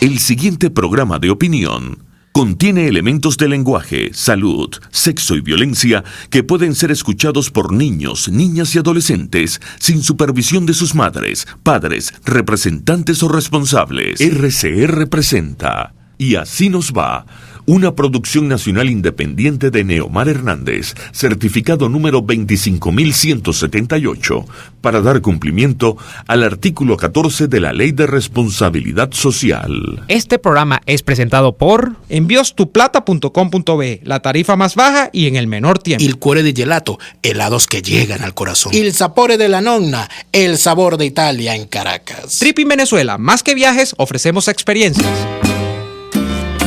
El siguiente programa de opinión contiene elementos de lenguaje, salud, sexo y violencia que pueden ser escuchados por niños, niñas y adolescentes sin supervisión de sus madres, padres, representantes o responsables. RCR presenta Y Así Nos Va, una producción nacional independiente de Neomar Hernández, certificado número 25178, para dar cumplimiento al artículo 14 de la Ley de Responsabilidad Social. Este programa es presentado por enviostuplata.com.be, la tarifa más baja y en el menor tiempo. Il cuore di gelato, helados que llegan al corazón. Il sapore della nonna, el sabor de Italia en Caracas. Tripping Venezuela, más que viajes, ofrecemos experiencias.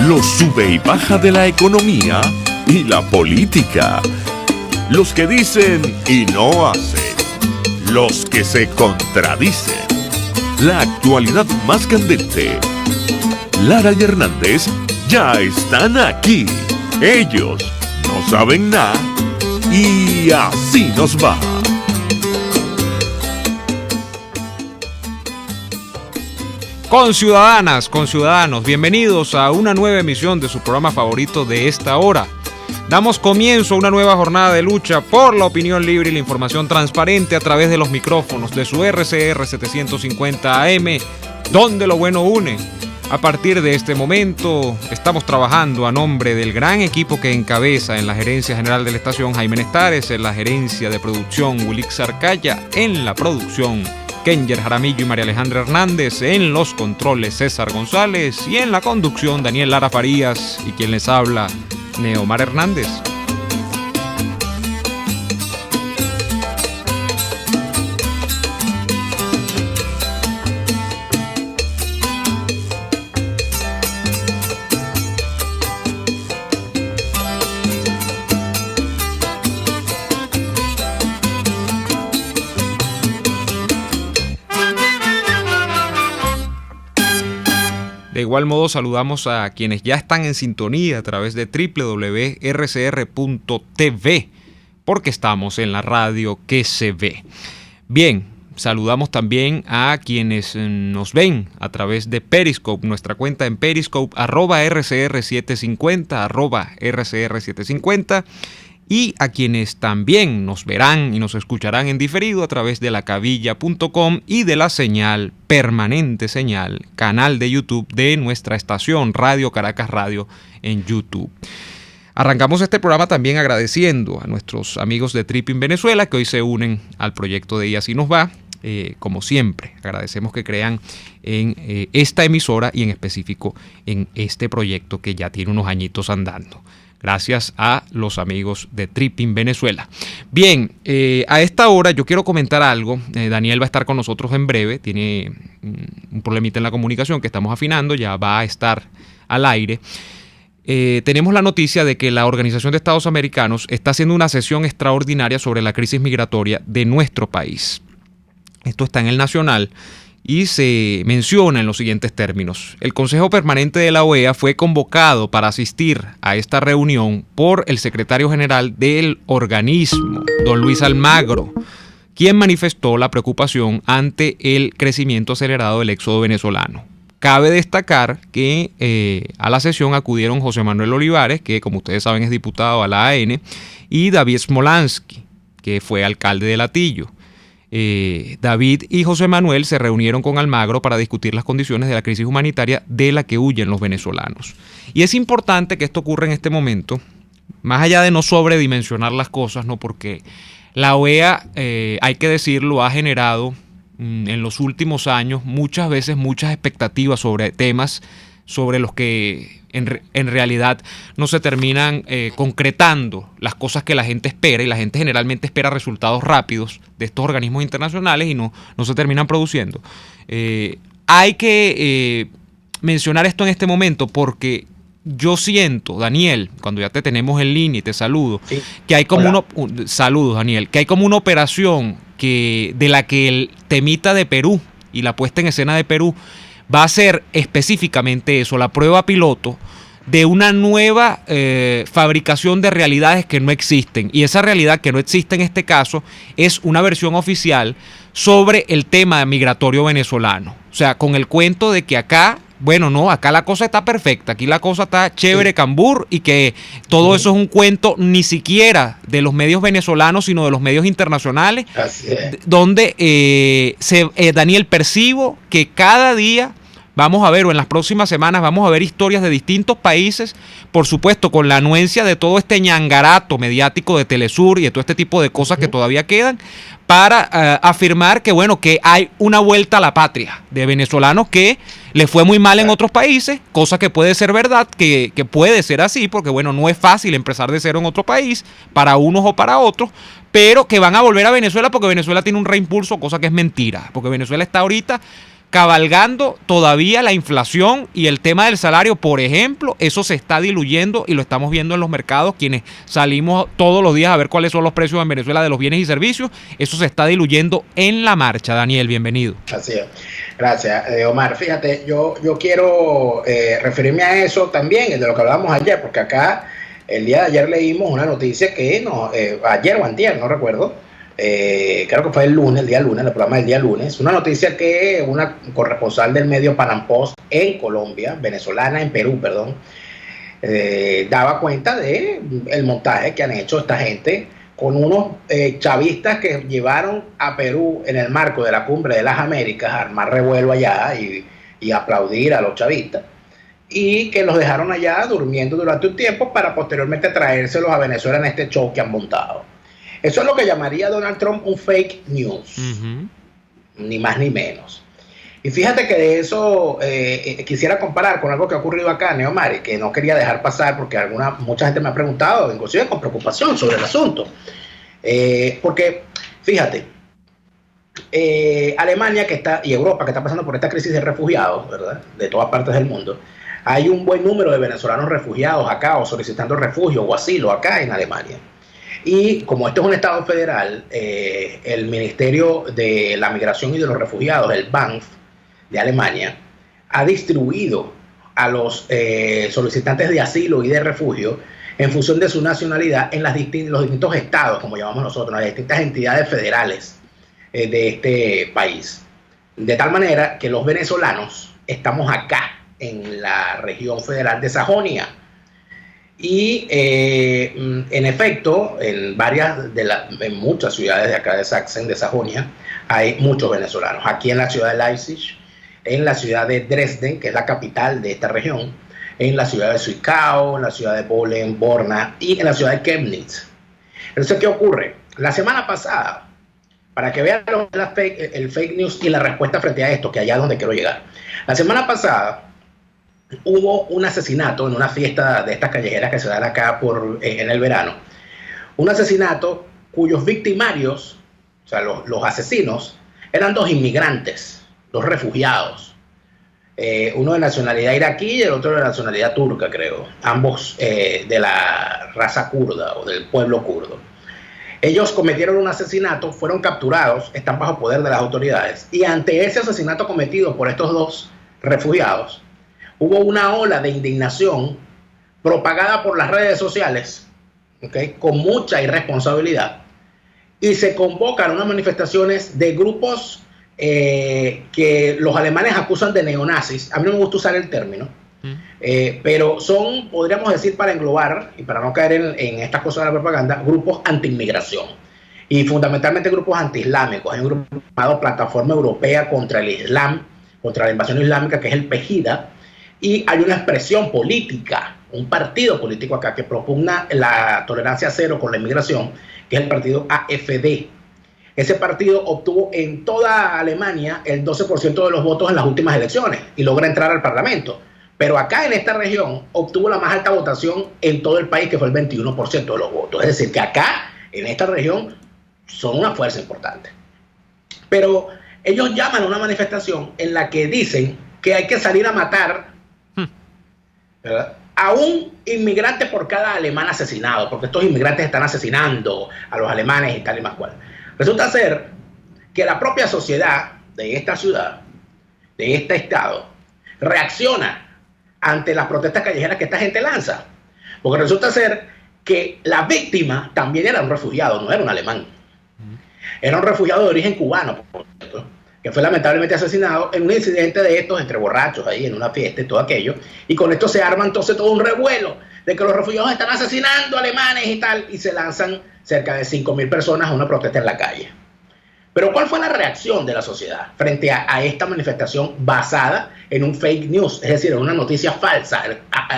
Los sube y baja de la economía y la política. Los que dicen y no hacen. Los que se contradicen. La actualidad más candente. Lara y Hernández ya están aquí. Ellos no saben nada y así nos va. Conciudadanas, conciudadanos, bienvenidos a una nueva emisión de su programa favorito de esta hora. Damos comienzo a una nueva jornada de lucha por la opinión libre y la información transparente a través de los micrófonos de su RCR 750 AM, donde lo bueno une. A partir de este momento estamos trabajando a nombre del gran equipo que encabeza en la gerencia general de la estación Jaime Nestares, en la gerencia de producción Wilix Arcaya, en la producción Kenger Jaramillo y María Alejandra Hernández, en los controles César González y en la conducción Daniel Lara Farías y quien les habla Neomar Hernández. De igual modo saludamos a quienes ya están en sintonía a través de www.rcr.tv, porque estamos en la radio que se ve. Bien, saludamos también a quienes nos ven a través de Periscope, nuestra cuenta en Periscope, @RCR750, @RCR750, y a quienes también nos verán y nos escucharán en diferido a través de lacavilla.com y de la señal, permanente señal, canal de YouTube de nuestra estación Radio Caracas Radio en YouTube. Arrancamos este programa también agradeciendo a nuestros amigos de Tripping Venezuela que hoy se unen al proyecto de Y Así Nos Va. Como siempre, agradecemos que crean en esta emisora y en específico en este proyecto que ya tiene unos añitos andando. Gracias a los amigos de Tripping Venezuela. Bien, a esta hora yo quiero comentar algo. Daniel va a estar con nosotros en breve. Tiene un problemita en la comunicación que estamos afinando. Ya va a estar al aire. Tenemos la noticia de que la Organización de Estados Americanos está haciendo una sesión extraordinaria sobre la crisis migratoria de nuestro país. Esto está en El Nacional. Y se menciona en los siguientes términos. El Consejo Permanente de la OEA fue convocado para asistir a esta reunión por el secretario general del organismo, don Luis Almagro, quien manifestó la preocupación ante el crecimiento acelerado del éxodo venezolano. Cabe destacar que a la sesión acudieron José Manuel Olivares, que como ustedes saben es diputado a la AN, y David Smolansky, que fue alcalde de Latillo. David y José Manuel se reunieron con Almagro para discutir las condiciones de la crisis humanitaria de la que huyen los venezolanos. Y es importante que esto ocurra en este momento, más allá de no sobredimensionar las cosas, ¿no? Porque la OEA, hay que decirlo, ha generado en los últimos años muchas veces muchas expectativas sobre temas sobre los que en realidad no se terminan concretando las cosas que la gente espera, y la gente generalmente espera resultados rápidos de estos organismos internacionales y no se terminan produciendo. Hay que mencionar esto en este momento porque yo siento, Daniel, cuando ya te tenemos en línea y te saludo, sí, que hay como saludos, Daniel, que hay como una operación de la que el temita de Perú y la puesta en escena de Perú va a ser específicamente eso, la prueba piloto de una nueva fabricación de realidades que no existen. Y esa realidad que no existe en este caso es una versión oficial sobre el tema migratorio venezolano. O sea, con el cuento de que acá bueno, no, acá la cosa está perfecta, aquí la cosa está chévere, cambur, y que todo eso es un cuento ni siquiera de los medios venezolanos, sino de los medios internacionales, donde Daniel, percibo que cada día vamos a ver, o en las próximas semanas vamos a ver historias de distintos países, por supuesto con la anuencia de todo este ñangarato mediático de Telesur y de todo este tipo de cosas que todavía quedan, para afirmar que, bueno, que hay una vuelta a la patria de venezolanos que les fue muy mal en otros países, cosa que puede ser verdad, que puede ser así, porque bueno, no es fácil empezar de cero en otro país, para unos o para otros, pero que van a volver a Venezuela porque Venezuela tiene un reimpulso, cosa que es mentira, porque Venezuela está ahorita cabalgando todavía la inflación y el tema del salario, por ejemplo, eso se está diluyendo y lo estamos viendo en los mercados, quienes salimos todos los días a ver cuáles son los precios en Venezuela de los bienes y servicios, eso se está diluyendo en la marcha. Daniel, bienvenido. Así es. Gracias, Omar. Fíjate, yo quiero referirme a eso también, de lo que hablábamos ayer, porque acá el día de ayer leímos una noticia que ayer o antier, no recuerdo, creo que fue el día lunes, el programa del día lunes, una noticia que una corresponsal del medio Panam Post en Colombia, venezolana en Perú, perdón, daba cuenta de el montaje que han hecho esta gente con unos chavistas que llevaron a Perú en el marco de la Cumbre de las Américas a armar revuelo allá y aplaudir a los chavistas, y que los dejaron allá durmiendo durante un tiempo para posteriormente traérselos a Venezuela en este show que han montado. Eso es lo que llamaría Donald Trump un fake news, ni más ni menos. Y fíjate que de eso quisiera comparar con algo que ha ocurrido acá, Neomar, y que no quería dejar pasar porque mucha gente me ha preguntado, inclusive con preocupación, sobre el asunto. Porque, fíjate, Alemania y Europa, que está pasando por esta crisis de refugiados, ¿verdad?, de todas partes del mundo, hay un buen número de venezolanos refugiados acá o solicitando refugio o asilo acá en Alemania. Y como esto es un estado federal, el Ministerio de la Migración y de los Refugiados, el BAMF de Alemania, ha distribuido a los solicitantes de asilo y de refugio en función de su nacionalidad en los distintos estados, como llamamos nosotros, las distintas entidades federales de este país. De tal manera que los venezolanos estamos acá en la región federal de Sajonia. Y en efecto, en muchas ciudades de acá de Sachsen, de Sajonia, hay muchos venezolanos. Aquí en la ciudad de Leipzig, en la ciudad de Dresden, que es la capital de esta región, en la ciudad de Zwickau, en la ciudad de Bolen, Borna y en la ciudad de Chemnitz. Entonces, ¿qué ocurre? La semana pasada, para que vean el fake news y la respuesta frente a esto, que allá es donde quiero llegar. La semana pasada hubo un asesinato en una fiesta de estas callejeras que se dan acá en el verano. Un asesinato cuyos victimarios, o sea, los asesinos, eran dos inmigrantes, dos refugiados. Uno de nacionalidad iraquí y el otro de nacionalidad turca, creo. Ambos de la raza kurda o del pueblo kurdo. Ellos cometieron un asesinato, fueron capturados, están bajo poder de las autoridades. Y ante ese asesinato cometido por estos dos refugiados, hubo una ola de indignación propagada por las redes sociales, ¿okay?, con mucha irresponsabilidad, y se convocan unas manifestaciones de grupos que los alemanes acusan de neonazis. A mí no me gusta usar el término, pero son, podríamos decir, para englobar y para no caer en estas cosas de la propaganda, grupos anti-inmigración y fundamentalmente grupos anti-islámicos. Hay un grupo llamado Plataforma Europea contra el Islam, contra la invasión islámica, que es el PEGIDA. Y hay una expresión política, un partido político acá que propugna la tolerancia cero con la inmigración, que es el partido AfD. Ese partido obtuvo en toda Alemania el 12% de los votos en las últimas elecciones y logra entrar al Parlamento. Pero acá en esta región obtuvo la más alta votación en todo el país, que fue el 21% de los votos. Es decir, que acá, en esta región, son una fuerza importante. Pero ellos llaman a una manifestación en la que dicen que hay que salir a matar, ¿verdad?, a un inmigrante por cada alemán asesinado, porque estos inmigrantes están asesinando a los alemanes y tal y más cual. Resulta ser que la propia sociedad de esta ciudad, de este estado, reacciona ante las protestas callejeras que esta gente lanza, porque resulta ser que la víctima también era un refugiado, no era un alemán. Era un refugiado de origen cubano, por cierto, que fue lamentablemente asesinado en un incidente de estos entre borrachos ahí en una fiesta y todo aquello, y con esto se arma entonces todo un revuelo de que los refugiados están asesinando alemanes y tal, y se lanzan cerca de 5.000 personas a una protesta en la calle. Pero ¿cuál fue la reacción de la sociedad frente a esta manifestación basada en un fake news? Es decir, en una noticia falsa,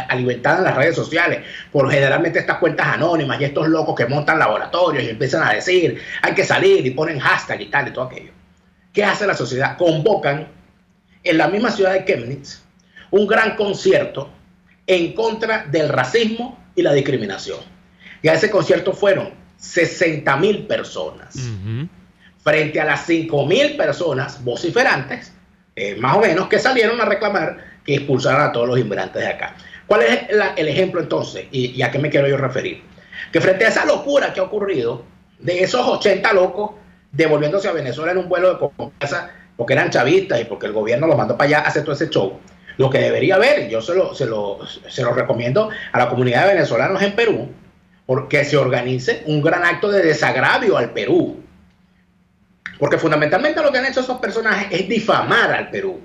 alimentada en las redes sociales, por generalmente estas cuentas anónimas y estos locos que montan laboratorios y empiezan a decir, hay que salir y ponen hashtag y tal y todo aquello. ¿Qué hace la sociedad? Convocan en la misma ciudad de Chemnitz un gran concierto en contra del racismo y la discriminación. Y a ese concierto fueron 60.000 personas. Frente a las 5.000 personas vociferantes, más o menos, que salieron a reclamar que expulsaran a todos los inmigrantes de acá. ¿Cuál es el ejemplo entonces? ¿Y a qué me quiero yo referir? Que frente a esa locura que ha ocurrido, de esos 80 locos devolviéndose a Venezuela en un vuelo de confianza, porque eran chavistas y porque el gobierno los mandó para allá a hacer todo ese show, lo que debería haber, yo se lo recomiendo a la comunidad de venezolanos en Perú, porque se organice un gran acto de desagravio al Perú. Porque fundamentalmente lo que han hecho esos personajes es difamar al Perú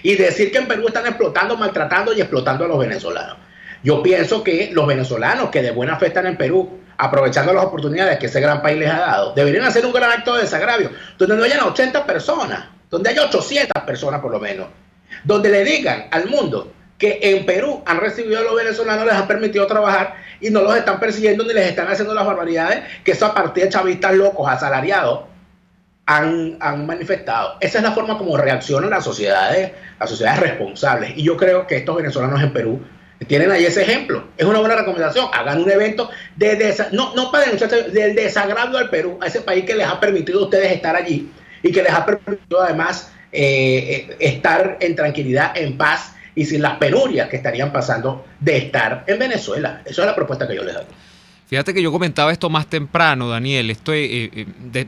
y decir que en Perú están explotando, maltratando y explotando a los venezolanos. Yo pienso que los venezolanos que de buena fe están en Perú, aprovechando las oportunidades que ese gran país les ha dado, deberían hacer un gran acto de desagravio, donde no hayan 80 personas, donde haya 800 personas por lo menos, donde le digan al mundo que en Perú han recibido a los venezolanos, les han permitido trabajar y no los están persiguiendo ni les están haciendo las barbaridades que esa partida de chavistas locos, asalariados, han manifestado. Esa es la forma como reaccionan las sociedades responsables. Y yo creo que estos venezolanos en Perú tienen ahí ese ejemplo. Es una buena recomendación. Hagan un evento no para denunciar, del desagravio al Perú, a ese país que les ha permitido a ustedes estar allí y que les ha permitido además estar en tranquilidad, en paz y sin las penurias que estarían pasando de estar en Venezuela. Esa es la propuesta que yo les hago. Fíjate que yo comentaba esto más temprano, Daniel,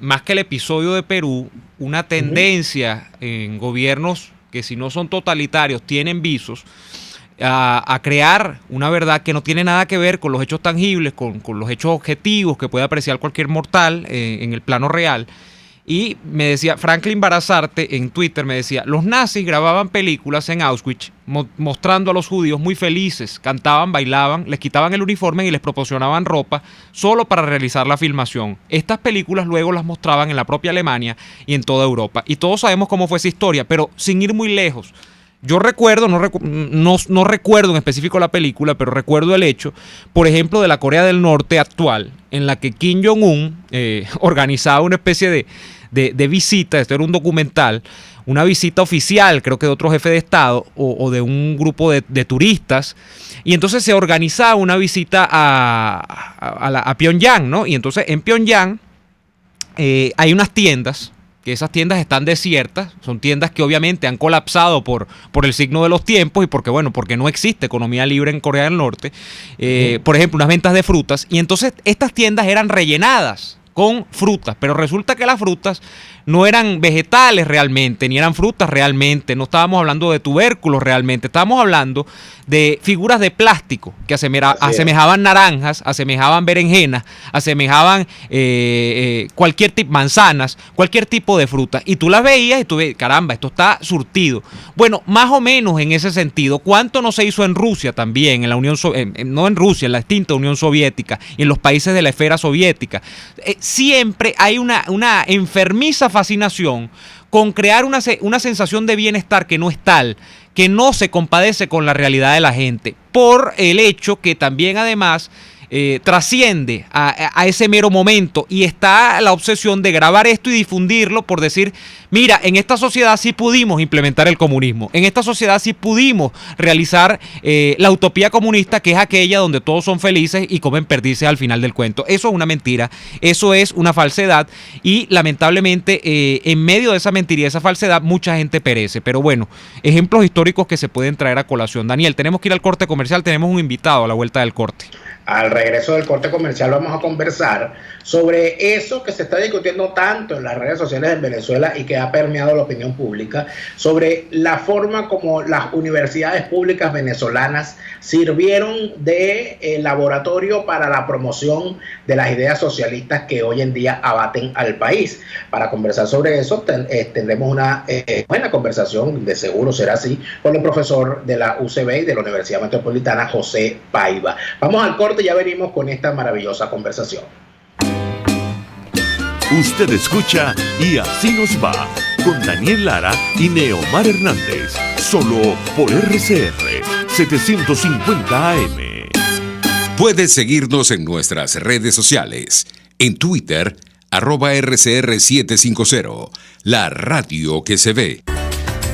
más que el episodio de Perú, una tendencia en gobiernos que si no son totalitarios tienen visos a crear una verdad que no tiene nada que ver con los hechos tangibles, con los hechos objetivos que puede apreciar cualquier mortal en el plano real. Y me decía, Franklin Barazarte en Twitter me decía, los nazis grababan películas en Auschwitz mostrando a los judíos muy felices, cantaban, bailaban, les quitaban el uniforme y les proporcionaban ropa solo para realizar la filmación. Estas películas luego las mostraban en la propia Alemania y en toda Europa. Y todos sabemos cómo fue esa historia, pero sin ir muy lejos. Yo recuerdo, no recuerdo en específico la película, pero recuerdo el hecho, por ejemplo, de la Corea del Norte actual, en la que Kim Jong-un organizaba una especie de visita. Esto era un documental, una visita oficial, creo que de otro jefe de Estado o de un grupo de turistas, y entonces se organizaba una visita a Pyongyang, ¿no? Y entonces en Pyongyang hay unas tiendas, que esas tiendas están desiertas, son tiendas que obviamente han colapsado por el signo de los tiempos y porque no existe economía libre en Corea del Norte, por ejemplo, unas ventas de frutas, y entonces estas tiendas eran rellenadas con frutas, pero resulta que las frutas no eran vegetales realmente, ni eran frutas realmente, no estábamos hablando de tubérculos realmente, estábamos hablando de figuras de plástico que asemejaban naranjas, asemejaban berenjenas, asemejaban cualquier tipo, manzanas, cualquier tipo de fruta, y tú las veías y tú ves, caramba, esto está surtido. Bueno, más o menos en ese sentido, ¿cuánto no se hizo en Rusia también, en la no en Rusia, en la extinta Unión Soviética y en los países de la esfera soviética? Siempre hay una enfermiza fascinación con crear una sensación de bienestar que no es tal, que no se compadece con la realidad de la gente, por el hecho que también además trasciende a ese mero momento, y está la obsesión de grabar esto y difundirlo por decir, mira, en esta sociedad sí pudimos implementar el comunismo, en esta sociedad sí pudimos realizar la utopía comunista, que es aquella donde todos son felices y comen perdices al final del cuento. Eso es una mentira, eso es una falsedad, y lamentablemente en medio de esa mentira y esa falsedad mucha gente perece. Pero bueno, ejemplos históricos que se pueden traer a colación. Daniel, tenemos que ir al corte comercial, tenemos un invitado a la vuelta del corte. Al regreso del corte comercial vamos a conversar sobre eso que se está discutiendo tanto en las redes sociales en Venezuela y que ha permeado la opinión pública, sobre la forma como las universidades públicas venezolanas sirvieron de laboratorio para la promoción de las ideas socialistas que hoy en día abaten al país. Para conversar sobre eso tendremos una buena conversación, de seguro será así, con el profesor de la UCB y de la Universidad Metropolitana, José Paiva. Vamos al corte y ya venimos con esta maravillosa conversación. Usted escucha Y Así Nos Va, con Daniel Lara y Neomar Hernández, solo por RCR 750 AM. Puedes seguirnos en nuestras redes sociales, en Twitter, @RCR750, la radio que se ve.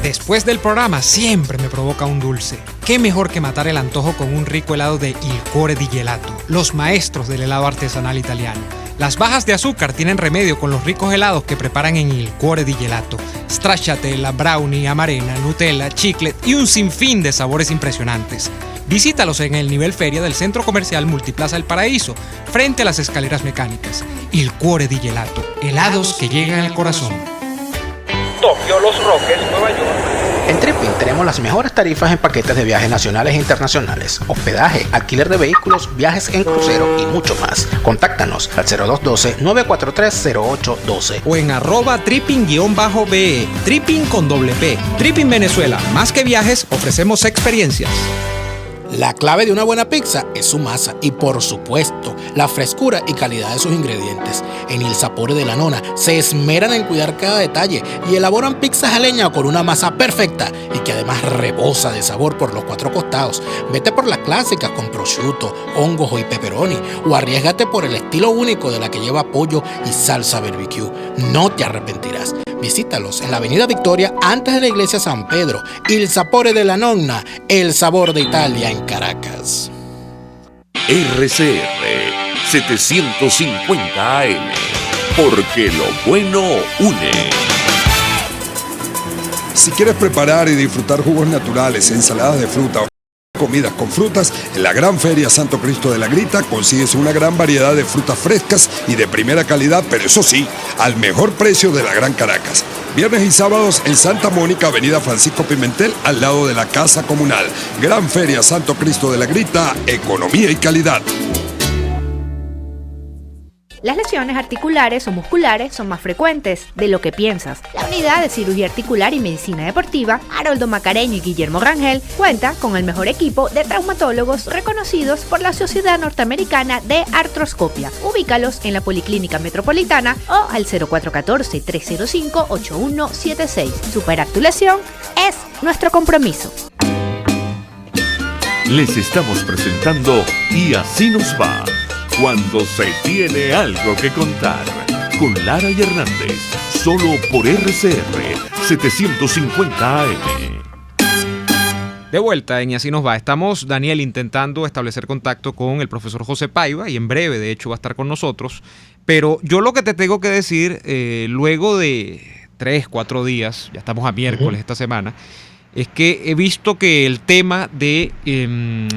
Después del programa siempre me provoca un dulce. ¿Qué mejor que matar el antojo con un rico helado de Il Cuore di Gelato, los maestros del helado artesanal italiano? Las bajas de azúcar tienen remedio con los ricos helados que preparan en Il Cuore di Gelato. Stracciatella, brownie, amarena, Nutella, chiclet y un sinfín de sabores impresionantes. Visítalos en el nivel feria del Centro Comercial Multiplaza El Paraíso, frente a las escaleras mecánicas. Il Cuore di Gelato, helados que llegan al corazón. Tokio, Los Roques, Nueva York. En Tripping tenemos las mejores tarifas en paquetes de viajes nacionales e internacionales, hospedaje, alquiler de vehículos, viajes en crucero y mucho más. Contáctanos al 0212-943-0812 o en @tripping_be, Tripping con doble P. Tripping Venezuela, más que viajes, ofrecemos experiencias. La clave de una buena pizza es su masa y, por supuesto, la frescura y calidad de sus ingredientes. En Il Sapore de la Nonna se esmeran en cuidar cada detalle y elaboran pizzas a leña con una masa perfecta y que además rebosa de sabor por los 4 costados. Vete por las clásicas con prosciutto, hongos y pepperoni, o arriésgate por el estilo único de la que lleva pollo y salsa barbecue. No te arrepentirás. Visítalos en la Avenida Victoria, antes de la Iglesia San Pedro. Il Sapore de la Nonna, el sabor de Italia en Caracas. RCR 750 AM, porque lo bueno une. Si quieres preparar y disfrutar jugos naturales, ensaladas de fruta o comidas con frutas, en la Gran Feria Santo Cristo de la Grita consigues una gran variedad de frutas frescas y de primera calidad, pero eso sí, al mejor precio de la Gran Caracas. Viernes y sábados en Santa Mónica, Avenida Francisco Pimentel, al lado de la Casa Comunal. Gran Feria Santo Cristo de la Grita, economía y calidad. Las lesiones articulares o musculares son más frecuentes de lo que piensas. La Unidad de Cirugía Articular y Medicina Deportiva, Haroldo Macareño y Guillermo Rangel, cuenta con el mejor equipo de traumatólogos reconocidos por la Sociedad Norteamericana de Artroscopia. Ubícalos en la Policlínica Metropolitana o al 0414-305-8176. Superar tu lesión es nuestro compromiso. Les estamos presentando Y Así Nos Va, cuando se tiene algo que contar, con Lara y Hernández, solo por RCR 750 AM. De vuelta en Y Así Nos Va. Estamos, Daniel, intentando establecer contacto con el profesor José Paiva, y en breve, de hecho, va a estar con nosotros. Pero yo lo que te tengo que decir, luego de 3-4 días, ya estamos a miércoles esta semana, es que he visto que el tema de,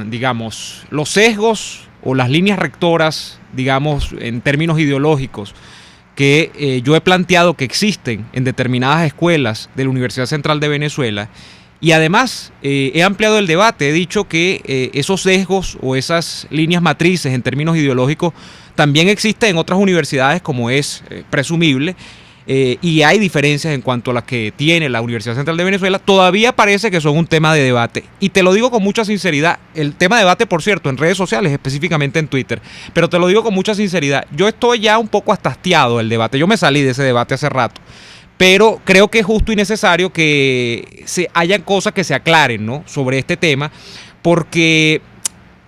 digamos, los sesgos o las líneas rectoras, digamos, en términos ideológicos, que yo he planteado que existen en determinadas escuelas de la Universidad Central de Venezuela, y además he ampliado el debate, he dicho que esos sesgos o esas líneas matrices en términos ideológicos también existen en otras universidades, como es presumible, y hay diferencias en cuanto a las que tiene la Universidad Central de Venezuela. Todavía parece que son un tema de debate, y te lo digo con mucha sinceridad. El tema de debate, por cierto, en redes sociales, específicamente en Twitter, pero te lo digo con mucha sinceridad, yo estoy ya un poco hasta hastiado del debate. Yo me salí de ese debate hace rato, pero creo que es justo y necesario que haya cosas que se aclaren, ¿no?, sobre este tema, porque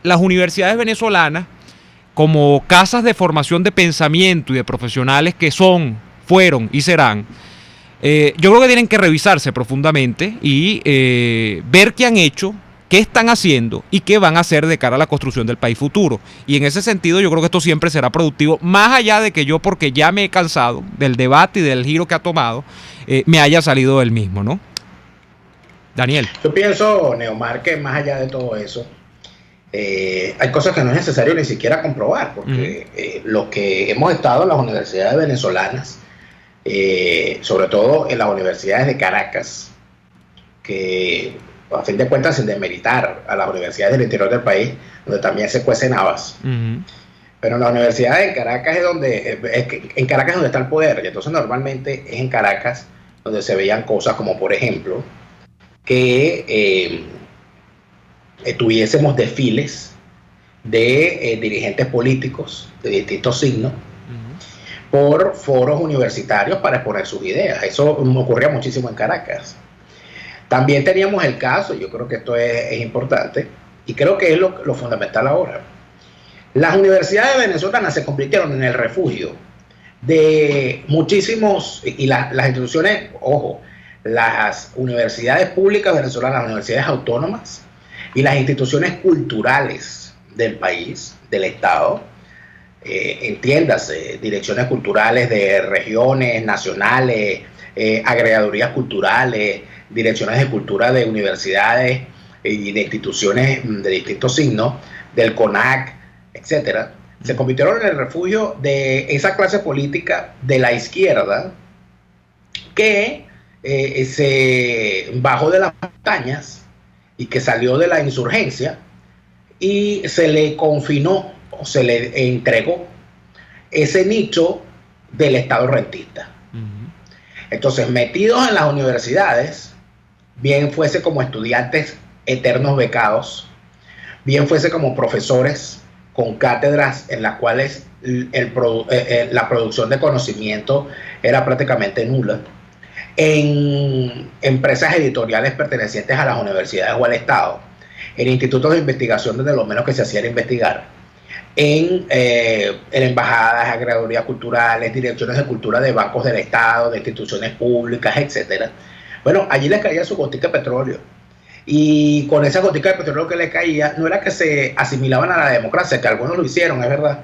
las universidades venezolanas, como casas de formación de pensamiento y de profesionales que fueron y serán, yo creo que tienen que revisarse profundamente y ver qué han hecho, qué están haciendo y qué van a hacer de cara a la construcción del país futuro. Y en ese sentido yo creo que esto siempre será productivo, más allá de que yo, porque ya me he cansado del debate y del giro que ha tomado, me haya salido del mismo, ¿no? Daniel. Yo pienso, Neomar, que más allá de todo eso, hay cosas que no es necesario ni siquiera comprobar, porque los que hemos estado en las universidades venezolanas, sobre todo en las universidades de Caracas, que a fin de cuentas, sin demeritar a las universidades del interior del país, donde también se cuecen habas, pero en las universidades de Caracas en Caracas es donde está el poder, y entonces normalmente es en Caracas donde se veían cosas como, por ejemplo, que tuviésemos desfiles de dirigentes políticos de distintos signos por foros universitarios para exponer sus ideas. Eso ocurría muchísimo en Caracas. También teníamos el caso, yo creo que esto es importante, y creo que es lo fundamental ahora. Las universidades venezolanas se convirtieron en el refugio de muchísimos, y las instituciones, ojo, las universidades públicas venezolanas, las universidades autónomas y las instituciones culturales del país, del Estado, entiéndase, direcciones culturales de regiones, nacionales, agregadurías culturales, direcciones de cultura de universidades y de instituciones de distintos signos, del CONAC, etcétera, se convirtieron en el refugio de esa clase política de la izquierda que se bajó de las montañas y que salió de la insurgencia y se le confinó o se le entregó ese nicho del Estado rentista. Entonces, metidos en las universidades, bien fuese como estudiantes eternos becados, bien fuese como profesores con cátedras en las cuales la producción de conocimiento era prácticamente nula, en empresas editoriales pertenecientes a las universidades o al Estado, en institutos de investigación donde lo menos que se hacía era investigar, en embajadas, agregadurías culturales, direcciones de cultura de bancos del Estado, de instituciones públicas, etcétera. Bueno, allí les caía su gotica de petróleo. Y con esa gotica de petróleo que le caía, no era que se asimilaban a la democracia, que algunos lo hicieron, es verdad,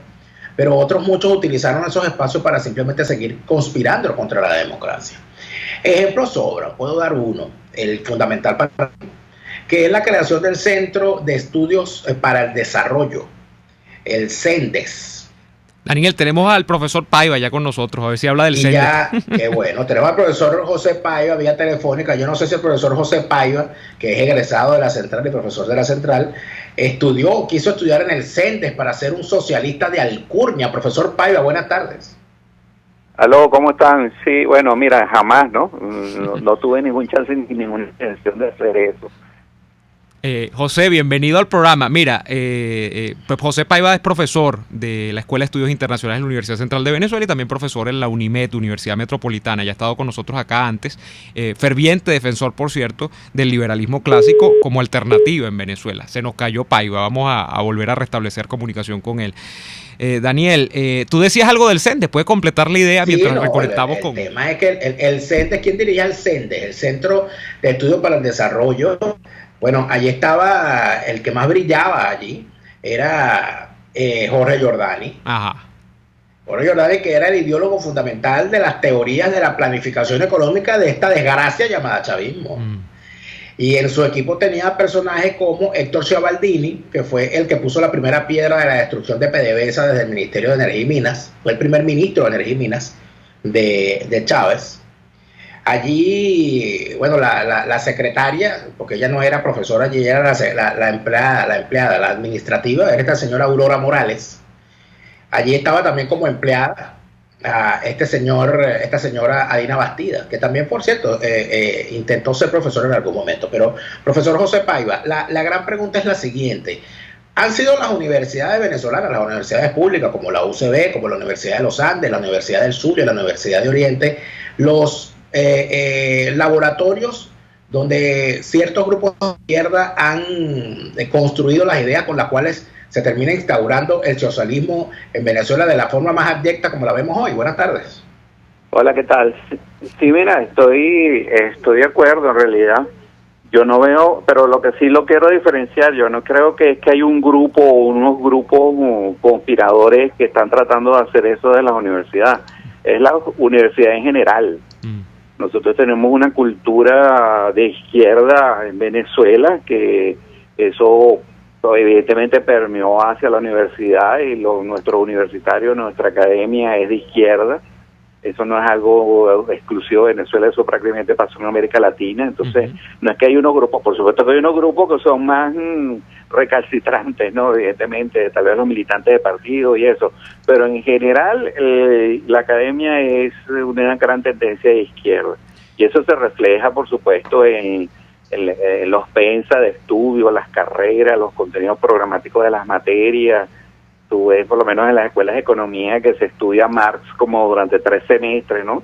pero otros muchos utilizaron esos espacios para simplemente seguir conspirando contra la democracia. Ejemplos sobran, puedo dar uno, el fundamental para mí, que es la creación del Centro de Estudios para el Desarrollo, el CENDES. Daniel, tenemos al profesor Paiva ya con nosotros, a ver si habla del CENDES. Ya, qué bueno, tenemos al profesor José Paiva vía telefónica. Yo no sé si el profesor José Paiva, que es egresado de la Central y profesor de la Central, quiso estudiar en el CENDES para ser un socialista de alcurnia. Profesor Paiva, buenas tardes. Aló, ¿cómo están? Sí, bueno, mira, jamás, ¿no? No tuve ningún chance ni ninguna intención de hacer eso. José, bienvenido al programa. Mira, pues José Paiva es profesor de la Escuela de Estudios Internacionales de la Universidad Central de Venezuela y también profesor en la UNIMED, Universidad Metropolitana. Ya ha estado con nosotros acá antes. Ferviente defensor, por cierto, del liberalismo clásico como alternativa en Venezuela. Se nos cayó Paiva, vamos a volver a restablecer comunicación con él. Daniel, tú decías algo del CENDES, ¿puedes completar la idea mientras reconectamos con...? El tema es que el CENDES, ¿quién dirigía el CENDES? El Centro de Estudios para el Desarrollo. Bueno, allí estaba, el que más brillaba allí era Jorge Giordani. Ajá. Jorge Giordani, que era el ideólogo fundamental de las teorías de la planificación económica de esta desgracia llamada chavismo. Y en su equipo tenía personajes como Héctor Ciabaldini, que fue el que puso la primera piedra de la destrucción de PDVSA desde el Ministerio de Energía y Minas. Fue el primer ministro de Energía y Minas de Chávez. Allí, bueno, la secretaria, porque ella no era profesora, allí era la empleada, la administrativa, era esta señora Aurora Morales. Allí estaba también como empleada esta señora Adina Bastida, que también, por cierto, intentó ser profesor en algún momento. Pero, profesor José Paiva, la gran pregunta es la siguiente. Han sido las universidades venezolanas, las universidades públicas, como la UCB, como la Universidad de los Andes, la Universidad del Sur y la Universidad de Oriente, los laboratorios donde ciertos grupos de izquierda han construido las ideas con las cuales se termina instaurando el socialismo en Venezuela de la forma más abyecta como la vemos hoy. Buenas tardes. Hola, ¿qué tal? Sí, mira, estoy de acuerdo en realidad. Yo no veo, pero lo que sí lo quiero diferenciar, yo no creo que es que hay un grupo o unos grupos conspiradores que están tratando de hacer eso de las universidades. Es la universidad en general. Nosotros tenemos una cultura de izquierda en Venezuela que eso eso evidentemente permeó hacia la universidad y nuestro universitario, nuestra academia es de izquierda. Eso no es algo exclusivo de Venezuela, eso prácticamente pasó en América Latina. Entonces, no es que hay unos grupos, por supuesto que hay unos grupos que son más recalcitrantes, ¿no? Evidentemente, tal vez los militantes de partidos y eso. Pero en general, la academia es una gran tendencia de izquierda. Y eso se refleja, por supuesto, en los pensas de estudio, las carreras, los contenidos programáticos de las materias. Tú ves, por lo menos en las escuelas de economía, que se estudia Marx como durante 3 semestres, ¿no?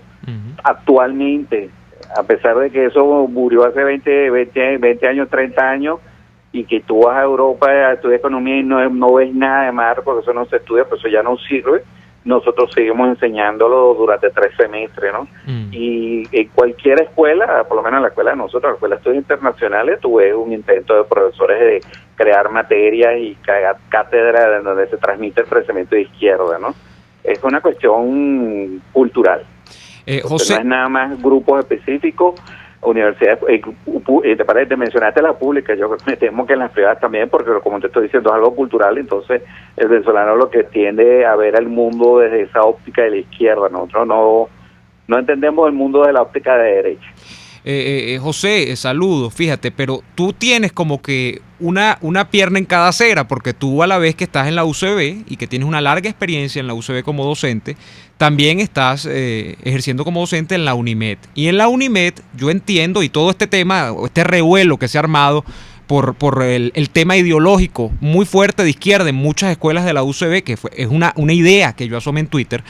Actualmente, a pesar de que eso murió hace 20 años, 30 años, y que tú vas a Europa a estudiar economía y no ves nada de Marx, porque eso no se estudia, pues eso ya no sirve. Nosotros seguimos enseñándolo durante 3 semestres, ¿no? Y en cualquier escuela, por lo menos en la escuela de nosotros, la Escuela de Estudios Internacionales, tú ves un intento de profesores de crear materias y cátedras donde se transmite el pensamiento de izquierda, ¿no? Es una cuestión cultural. José, no es nada más grupos específicos, universidades, te mencionaste la pública, yo me temo que en las privadas también, porque como te estoy diciendo es algo cultural, entonces el venezolano lo que tiende a ver el mundo desde esa óptica de la izquierda. Nosotros no entendemos el mundo de la óptica de derecha. José, saludos, fíjate, pero tú tienes como que una pierna en cada acera, porque tú a la vez que estás en la UCB y que tienes una larga experiencia en la UCB como docente, también estás ejerciendo como docente en la UNIMED. Y en la UNIMED yo entiendo, y todo este tema, este revuelo que se ha armado por el tema ideológico muy fuerte de izquierda en muchas escuelas de la UCB, que es una idea que yo asomé en Twitter,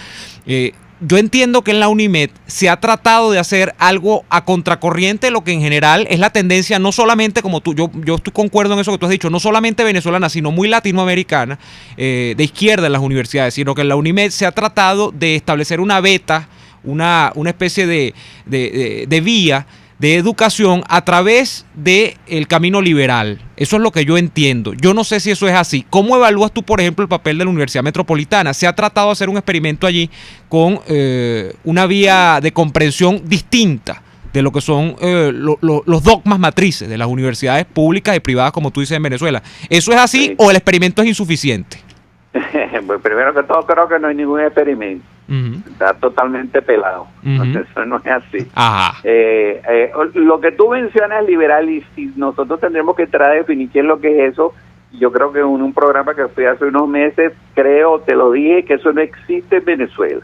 yo entiendo que en la UNIMED se ha tratado de hacer algo a contracorriente de lo que en general es la tendencia, no solamente como tú, yo estoy concuerdo en eso que tú has dicho, no solamente venezolana, sino muy latinoamericana, de izquierda en las universidades, sino que en la UNIMED se ha tratado de establecer una beta, una especie de vía de educación a través del camino liberal. Eso es lo que yo entiendo. Yo no sé si eso es así. ¿Cómo evalúas tú, por ejemplo, el papel de la Universidad Metropolitana? ¿Se ha tratado de hacer un experimento allí con una vía de comprensión distinta de lo que son los dogmas matrices de las universidades públicas y privadas, como tú dices, en Venezuela? ¿Eso es así, sí, o el experimento es insuficiente? Pues primero que todo, creo que no hay ningún experimento. Está totalmente pelado. Eso no es así. Lo que tú mencionas liberal, y si nosotros tendremos que tratar de definir qué es lo que es eso, yo creo que en un programa que fui hace unos meses, te lo dije, que eso no existe en Venezuela.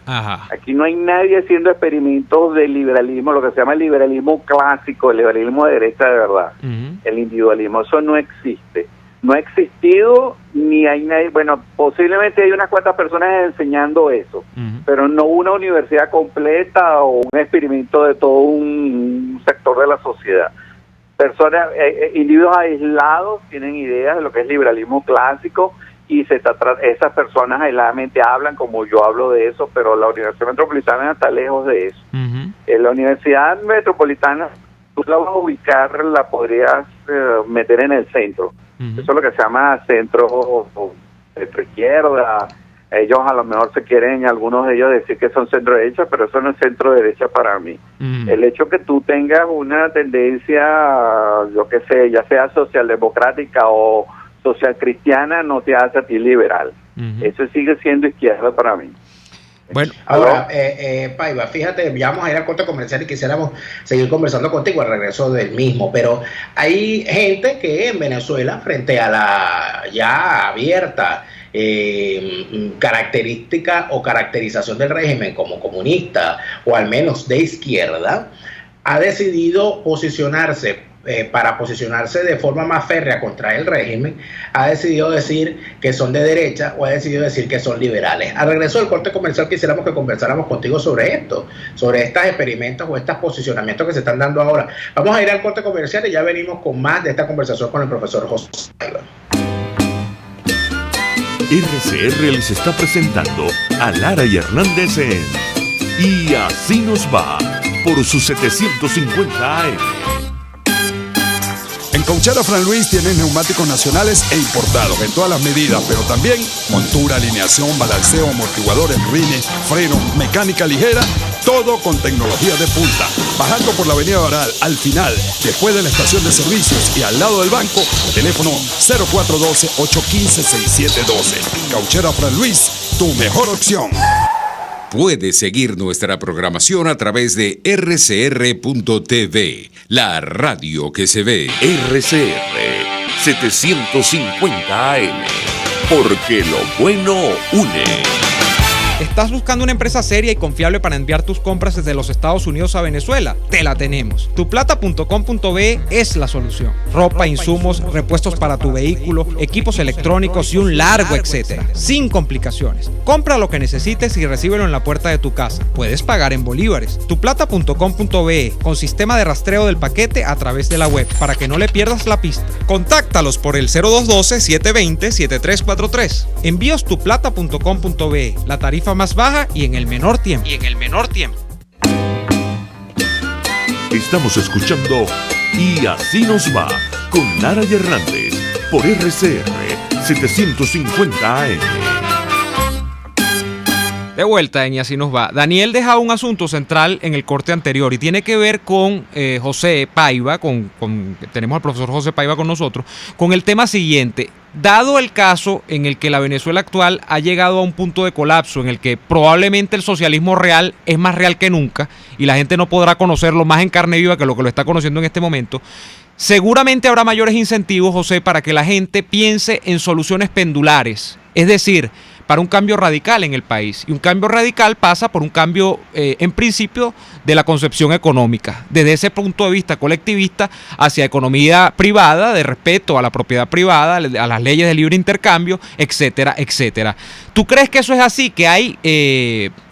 Aquí no hay nadie haciendo experimentos de liberalismo, lo que se llama el liberalismo clásico, el liberalismo de derecha de verdad, el individualismo, eso no existe. No ha existido, ni hay nadie, bueno, posiblemente hay unas cuantas personas enseñando eso, pero no una universidad completa o un experimento de todo un sector de la sociedad. Personas, individuos aislados tienen ideas de lo que es liberalismo clásico y esas personas aisladamente hablan como yo hablo de eso, pero la Universidad Metropolitana está lejos de eso. En la Universidad Metropolitana, tú la vas a ubicar, la podrías meter en el centro. Eso es lo que se llama centro izquierda. Ellos a lo mejor algunos de ellos decir que son centro derecha, pero eso no es centro derecha para mí. El hecho que tú tengas una tendencia, yo qué sé, ya sea socialdemocrática o social cristiana, no te hace a ti liberal. Eso sigue siendo izquierda para mí. Bueno, ahora, Paiva, fíjate, ya vamos a ir al corte comercial y quisiéramos seguir conversando contigo al regreso del mismo, pero hay gente que en Venezuela, frente a la ya abierta característica o caracterización del régimen como comunista o al menos de izquierda, ha decidido posicionarse para posicionarse de forma más férrea contra el régimen, ha decidido decir que son de derecha o ha decidido decir que son liberales. Al regreso del corte comercial quisiéramos que conversáramos contigo sobre esto, sobre estos experimentos o estos posicionamientos que se están dando ahora. Vamos a ir al corte comercial y ya venimos con más de esta conversación con el profesor José Paiva. RCR les está presentando a Lara y Hernández en Y Así Nos Va por sus 750 AM. En Cauchera Fran Luis tienes neumáticos nacionales e importados en todas las medidas, pero también montura, alineación, balanceo, amortiguadores, rines, frenos, mecánica ligera, todo con tecnología de punta. Bajando por la avenida Baral, al final, después de la estación de servicios y al lado del banco, teléfono 0412-815-6712. Cauchera Fran Luis, tu mejor opción. Puedes seguir nuestra programación a través de rcr.tv, la radio que se ve. RCR 750 AM, porque lo bueno une. ¿Estás buscando una empresa seria y confiable para enviar tus compras desde los Estados Unidos a Venezuela? Te la tenemos. Tuplata.com.be es la solución. Ropa, insumos, repuestos para tu vehículo, equipos electrónicos y un largo etcétera. Sin complicaciones. Compra lo que necesites y recíbelo en la puerta de tu casa. Puedes pagar en bolívares. Tuplata.com.be con sistema de rastreo del paquete a través de la web para que no le pierdas la pista. Contáctalos por el 0212-720-7343. Envíos tuplata.com.be. La tarifa más baja y en el menor tiempo. Estamos escuchando Y Así Nos Va con Lara y Hernández por RCR 750 AM. De vuelta en Y Así Nos Va. Daniel dejaba un asunto central en el corte anterior y tiene que ver con José Paiva, tenemos al profesor José Paiva con nosotros, con el tema siguiente. Dado el caso en el que la Venezuela actual ha llegado a un punto de colapso, en el que probablemente el socialismo real es más real que nunca y la gente no podrá conocerlo más en carne viva que lo está conociendo en este momento, seguramente habrá mayores incentivos, José, para que la gente piense en soluciones pendulares, es decir, para un cambio radical en el país. Y un cambio radical pasa por un cambio, en principio, de la concepción económica. Desde ese punto de vista colectivista hacia economía privada, de respeto a la propiedad privada, a las leyes de libre intercambio, etcétera, etcétera. ¿Tú crees que eso es así? ¿Que hay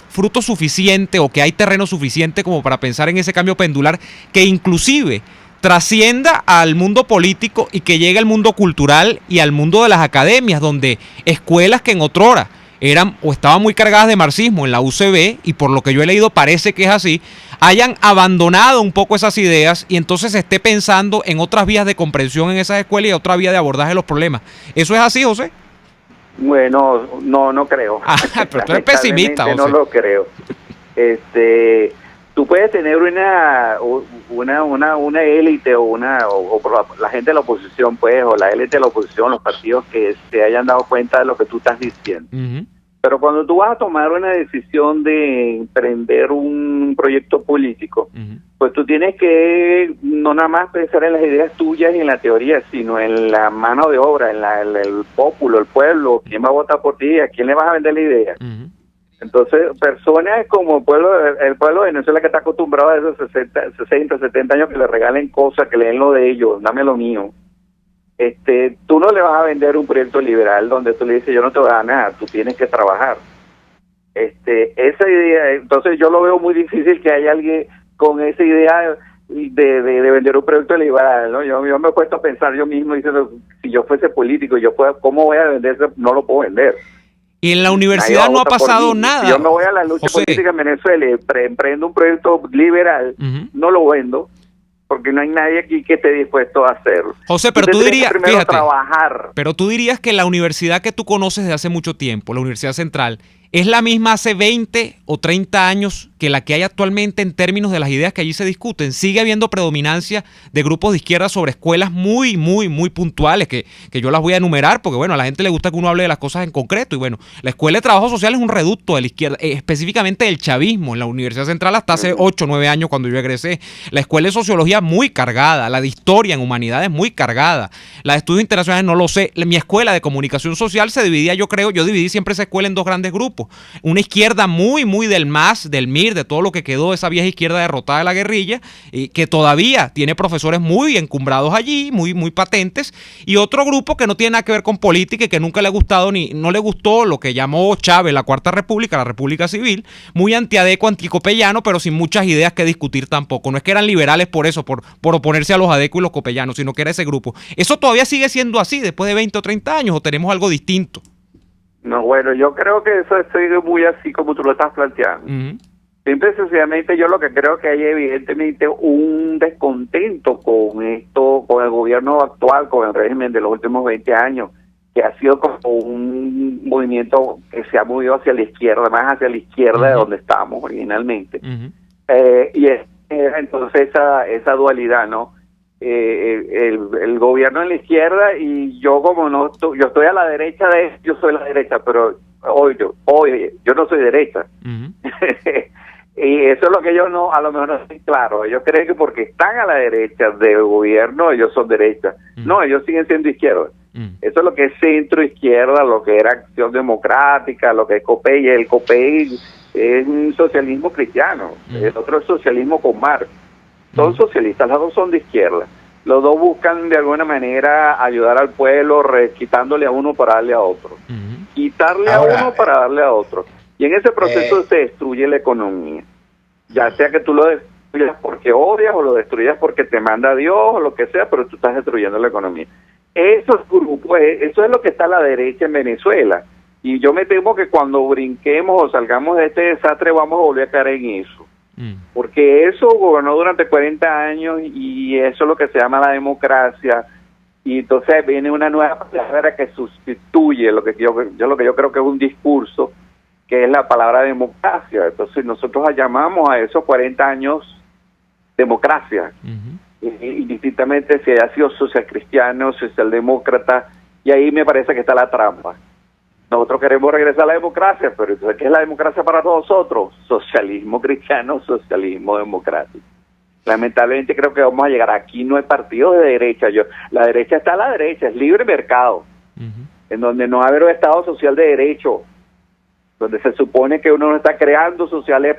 fruto suficiente o que hay terreno suficiente como para pensar en ese cambio pendular que inclusive trascienda al mundo político y que llegue al mundo cultural y al mundo de las academias, donde escuelas que en otrora eran o estaban muy cargadas de marxismo en la UCB, y por lo que yo he leído parece que es así, hayan abandonado un poco esas ideas y entonces se esté pensando en otras vías de comprensión en esas escuelas y otra vía de abordaje de los problemas? ¿Eso es así, José? Bueno, no creo. Pero tú eres pesimista, José. No lo creo. Tú puedes tener una élite o la gente de la oposición, pues, o la élite de la oposición, los partidos que se hayan dado cuenta de lo que tú estás diciendo. Uh-huh. Pero cuando tú vas a tomar una decisión de emprender un proyecto político, uh-huh, pues tú tienes que no nada más pensar en las ideas tuyas y en la teoría, sino en la mano de obra, en el pueblo, el pueblo, quién va a votar por ti, a quién le vas a vender la idea. Uh-huh. Entonces, personas como el pueblo de Venezuela, que está acostumbrado a esos 60, 70 años que le regalen cosas, que le den lo de ellos, dame lo mío. Tú no le vas a vender un proyecto liberal donde tú le dices, yo no te voy a dar nada, tú tienes que trabajar. Esa idea, entonces yo lo veo muy difícil que haya alguien con esa idea de vender un proyecto liberal, ¿no? Yo me he puesto a pensar yo mismo, diciendo, si yo fuese político, ¿cómo voy a vender eso? No lo puedo vender. Y en la universidad no ha pasado nada. Si yo me voy a la lucha política en Venezuela y emprendo un proyecto liberal, uh-huh, no lo vendo, porque no hay nadie aquí que esté dispuesto a hacerlo. José, pero tú dirías, fíjate, trabajar. Pero tú dirías que la universidad que tú conoces de hace mucho tiempo, la Universidad Central, ¿es la misma hace 20 o 30 años que la que hay actualmente en términos de las ideas que allí se discuten? ¿Sigue habiendo predominancia de grupos de izquierda sobre escuelas muy, muy, muy puntuales, que yo las voy a enumerar porque, bueno, a la gente le gusta que uno hable de las cosas en concreto? Y bueno, la Escuela de Trabajo Social es un reducto de la izquierda, específicamente del chavismo, en la Universidad Central hasta hace 8 o 9 años cuando yo egresé. La Escuela de Sociología muy cargada, la de Historia en Humanidades muy cargada, la de Estudios Internacionales no lo sé. Mi escuela de Comunicación Social se dividía, yo dividí siempre esa escuela en dos grandes grupos. Una izquierda muy, muy del MAS, del MIR, de todo lo que quedó de esa vieja izquierda derrotada de la guerrilla, que todavía tiene profesores muy encumbrados allí, muy, muy patentes, y otro grupo que no tiene nada que ver con política y que nunca le ha gustado no le gustó lo que llamó Chávez la Cuarta República, la República Civil, muy antiadeco, anticopellano, pero sin muchas ideas que discutir tampoco. No es que eran liberales por eso, por oponerse a los adecos y los copellanos, sino que era ese grupo. ¿Eso todavía sigue siendo así después de 20 o 30 años o tenemos algo distinto? No, bueno, yo creo que eso sigue muy así como tú lo estás planteando. Uh-huh. Simple y sencillamente yo lo que creo que hay evidentemente un descontento con esto, con el gobierno actual, con el régimen de los últimos 20 años, que ha sido como un movimiento que se ha movido hacia la izquierda, más hacia la izquierda de donde estábamos originalmente. Y entonces esa dualidad, ¿no? El gobierno en la izquierda y yo como no, yo estoy a la derecha de ellos, yo soy la derecha, pero hoy yo no soy derecha. Y eso es lo que ellos no, a lo mejor no es claro. Ellos creen que porque están a la derecha del gobierno, ellos son derecha. No, ellos siguen siendo izquierda. Eso es lo que es centro izquierda, lo que era Acción Democrática, lo que es COPEI. El COPEI es un socialismo cristiano, el otro es socialismo con Marx. Son socialistas, los dos son de izquierda. Los dos buscan de alguna manera ayudar al pueblo, quitándole a uno para darle a otro. Quitarle a uno para darle a otro. Y en ese proceso se destruye la economía. Ya sea que tú lo destruyas porque odias o lo destruyas porque te manda Dios o lo que sea, pero tú estás destruyendo la economía. Esos grupos, eso es lo que está a la derecha en Venezuela. Y yo me temo que cuando brinquemos o salgamos de este desastre vamos a volver a caer en eso. Porque eso gobernó durante 40 años y eso es lo que se llama la democracia. Y entonces viene una nueva palabra que sustituye lo que yo creo que es un discurso, que es la palabra democracia. Entonces nosotros llamamos a esos 40 años democracia. Indistintamente si haya sido social cristiano, socialdemócrata, y ahí me parece que está la trampa. Nosotros queremos regresar a la democracia, pero entonces, ¿qué es la democracia para nosotros? Socialismo cristiano, socialismo democrático. Lamentablemente creo que vamos a llegar. Aquí no hay partido de derecha. La derecha está a la derecha, es libre mercado, en donde no va a haber un Estado social de derecho, donde se supone que uno no está creando sociales,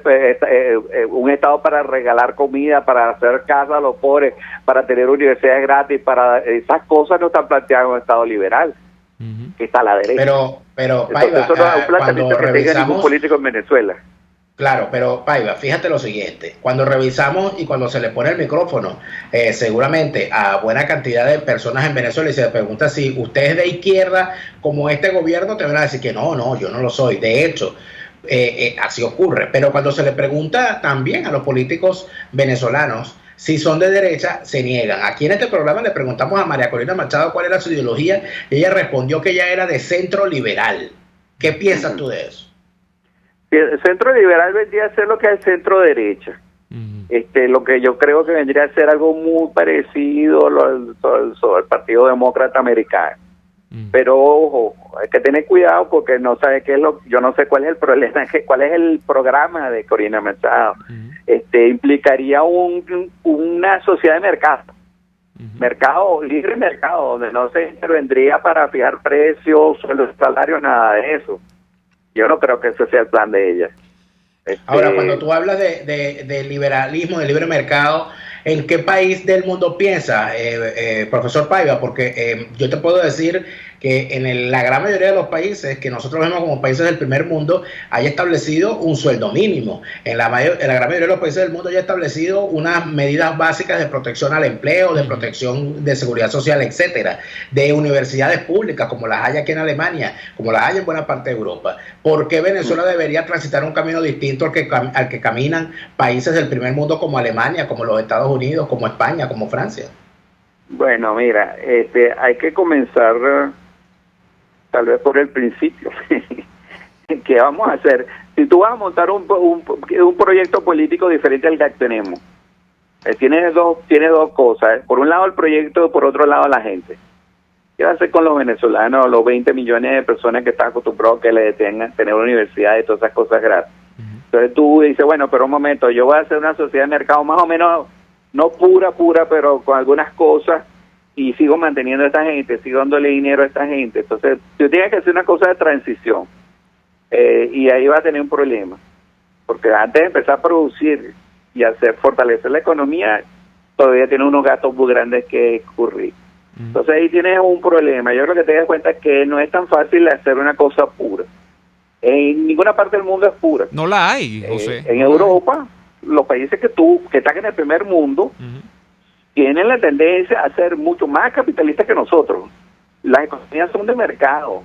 un Estado para regalar comida, para hacer casa a los pobres, para tener universidades gratis, para esas cosas no están planteadas en un Estado liberal, que está a la derecha. Pero entonces, Paiva, eso no es un planteamiento que tenga ningún político en Venezuela. Claro, pero Paiva, fíjate lo siguiente, cuando revisamos y cuando se le pone el micrófono, seguramente a buena cantidad de personas en Venezuela y se le pregunta si usted es de izquierda como este gobierno, te van a decir que no, yo no lo soy. De hecho, así ocurre, pero cuando se le pregunta también a los políticos venezolanos si son de derecha, se niegan. Aquí en este programa le preguntamos a María Corina Machado cuál era su ideología y ella respondió que ella era de centro liberal. ¿Qué piensas tú de eso? El centro liberal vendría a ser lo que es el centro derecha. Lo que yo creo que vendría a ser algo muy parecido al Partido Demócrata Americano. Pero ojo, hay que tener cuidado porque no sabe qué es yo no sé cuál es el problema, cuál es el programa de Corina Machado. Implicaría una sociedad de mercado, libre mercado, donde no se intervendría para fijar precios, sueldos, salarios, nada de eso. Yo no creo que ese sea el plan de ella. Ahora, cuando tú hablas de liberalismo, de libre mercado, ¿en qué país del mundo piensa, profesor Paiva? Porque yo te puedo decir que en la gran mayoría de los países que nosotros vemos como países del primer mundo hay establecido un sueldo mínimo. En la gran mayoría de los países del mundo hay establecido unas medidas básicas de protección al empleo, de protección de seguridad social, etcétera, de universidades públicas como las hay aquí en Alemania, como las hay en buena parte de Europa. ¿Por qué Venezuela debería transitar un camino distinto al que caminan países del primer mundo como Alemania, como los Estados Unidos, como España, como Francia? Bueno, mira, hay que comenzar tal vez por el principio. ¿Qué vamos a hacer? Si tú vas a montar un proyecto político diferente al que tenemos, tiene dos cosas. Por un lado el proyecto, por otro lado la gente. ¿Qué va a hacer con los venezolanos, los 20 millones de personas que están acostumbrados a que le detengan tener universidades y todas esas cosas gratis? Entonces tú dices, bueno, pero un momento, yo voy a hacer una sociedad de mercado más o menos, no pura, pero con algunas cosas, y sigo manteniendo a esta gente, sigo dándole dinero a esta gente. Entonces, tú tienes que hacer una cosa de transición, y ahí va a tener un problema, porque antes de empezar a producir y fortalecer la economía, todavía tiene unos gastos muy grandes que cubrir. Entonces ahí tienes un problema. Yo creo que te das cuenta que no es tan fácil hacer una cosa pura. En ninguna parte del mundo es pura. No la hay, José. En Europa, los países que están en el primer mundo, tienen la tendencia a ser mucho más capitalistas que nosotros. Las economías son de mercado.